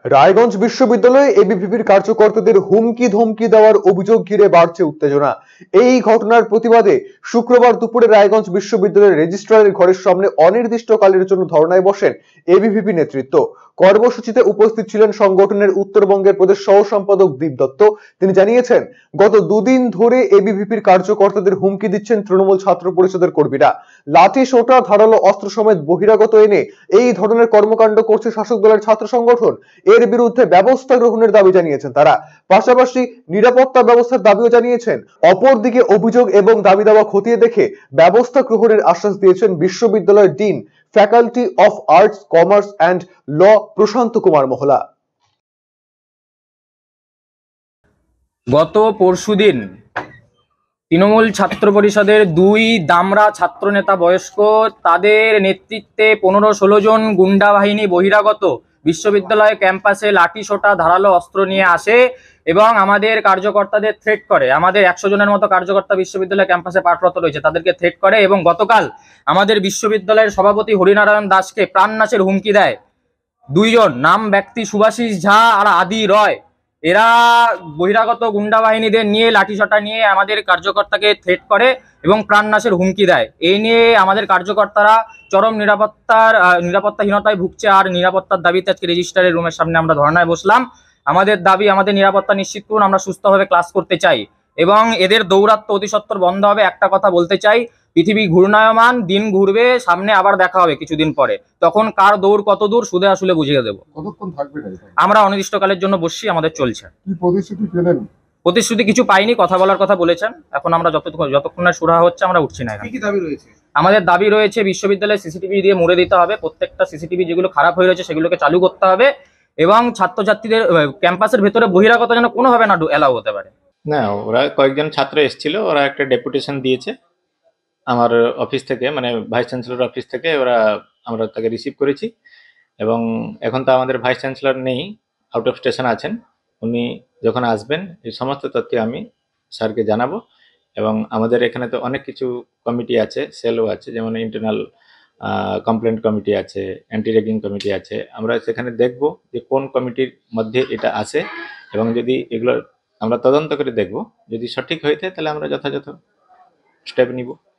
রায়গঞ্জ বিশ্ববিদ্যালয়ে এবিভিপির কার্যকর্তাদের হুমকি ধমকি দেওয়ার অভিযোগ ঘিরে বাড়ছে উত্তেজনা। এই ঘটনার প্রতিবাদে শুক্রবার দুপুরে রায়গঞ্জ বিশ্ববিদ্যালয়ের রেজিস্ট্রারের ঘরের সামনে অনির্দিষ্টকালের জন্য ধর্নায় বসেন এবিভিপি নেতৃত্ব। কর্মসূচিতে উপস্থিত ছিলেন সংগঠনের উত্তরবঙ্গের প্রদেশ সহ সম্পাদক দীপ দত্ত। তিনি জানিয়েছেন, গত দুদিন ধরে এবিভিপির কার্যকর্তাদের হুমকি দিচ্ছেন তৃণমূল ছাত্র পরিষদের কর্মীরা। লাঠি সোঁটা, ধারালো অস্ত্র সমেত বহিরাগত এনে এই ধরনের কর্মকাণ্ড করছে শাসক দলের ছাত্র সংগঠন। এর বিরুদ্ধে ব্যবস্থা গ্রহণের দাবি জানিয়েছেন তারা। পাশাপাশি নিরাপত্তা ব্যবস্থার দাবিও জানিয়েছেন। অপরদিকে অভিযোগ এবং দাবি দাওয়া খতিয়ে দেখে ব্যবস্থা গ্রহণের আশ্বাস দিয়েছেন বিশ্ববিদ্যালয়ের dean, faculty of arts, commerce and law Prashanta Kumar Mohla. গত পরশুদিন তৃণমূল ছাত্র পরিষদের দুই দামড়া ছাত্রনেতা বয়স্ক, তাদের নেতৃত্বে 15-16 জন গুন্ডা বাহিনী বহিরাগত বিশ্ববিদ্যালয় ক্যাম্পাসে লাঠি সোঁটা, ধারালো অস্ত্র নিয়ে আসে এবং আমাদের কার্যকর্তাদের থ্রেট করে। আমাদের 100 জনের মতো কার্যকর্তা বিশ্ববিদ্যালয় ক্যাম্পাসে পাঠরত রয়েছে, তাদেরকে থ্রেট করে এবং গতকাল আমাদের বিশ্ববিদ্যালয়ের সভাপতি হরিনারায়ণ দাসকে প্রাণনাশের হুমকি দেয়। দুইজন নাম ব্যক্তি সুভাষিস ঝা আর আদি রয়, এরা বহিরাগত গুন্ডা বাহিনীদের নিয়ে লাঠিসোঁটা নিয়ে আমাদের কার্যকর্তাকে থ্রেট করে এবং প্রাণনাশের হুমকি দেয়। এই নিয়ে আমাদের কার্যকর্তারা চরম নিরাপত্তাহীনতায় ভুগছে। আর নিরাপত্তার দাবিতে আজকে রেজিস্ট্রারের রুমের সামনে আমরা ধর্নায় বসলাম। আমাদের দাবি, আমাদের নিরাপত্তা নিশ্চিত করুন, আমরা সুস্থভাবে ক্লাস করতে চাই এবং এদের দৌরাত্ম্য অতি সত্বর বন্ধ হবে। একটা কথা বলতে চাই, পৃথিবী ঘূর্ণায়মান, দিন ঘুরবে, সামনে আবার দেখা হবে কিছুদিন পরে, তখন কার দৌড় কত দূর সুদে আসলে বুঝিয়ে দেবো। কতক্ষণ থাকবে? আমরা অনির্দিষ্টকালের জন্য বসছি, আমাদের চলছে। কি প্রতিশ্রুতি পেলেন? প্রতিশ্রুতি কিছু পাইনি, কথা বলার কথা বলেছেন। এখন আমরা যতক্ষণ না সুরাহা হচ্ছে আমরা উঠছি না। কি দাবি রয়েছে? আমাদের দাবি রয়েছে বিশ্ববিদ্যালয়ে সিসিটিভি দিয়ে মুড়ে দিতে হবে। প্রত্যেকটা সিসিটিভি যেগুলো খারাপ হয়ে রয়েছে সেগুলোকে চালু করতে হবে এবং ছাত্রছাত্রীদের ক্যাম্পাসের ভেতরে বহিরাগত যেন কোনোভাবে না এলাও হতে পারে। না, ওরা কয়েকজন ছাত্র এসেছিল, ওরা একটা ডেপুটেশন দিয়েছে আমার অফিস থেকে, মানে ভাইস চ্যান্সেলর অফিস থেকে। আমরা তাকে রিসিভ করেছি এবং এখন তো আমাদের ভাইস চ্যান্সেলর নেই, আউট অফ স্টেশন আছেন। উনি যখন আসবেন এই সমস্ত তথ্য আমি স্যারকে জানাবো। এবং আমাদের এখানে তো অনেক কিছু কমিটি আছে, সেলও আছে, যেমন ইন্টারনাল কমপ্লেন্ট কমিটি আছে, অ্যান্টি র্যাগিং কমিটি আছে। আমরা সেখানে দেখব যে কোন কমিটির মধ্যে এটা আসে এবং যদি এগুলো আমরা তদন্ত করে দেখব, যদি সঠিক হয়ে থাকে তাহলে আমরা যথাযথ স্টেপ নিব।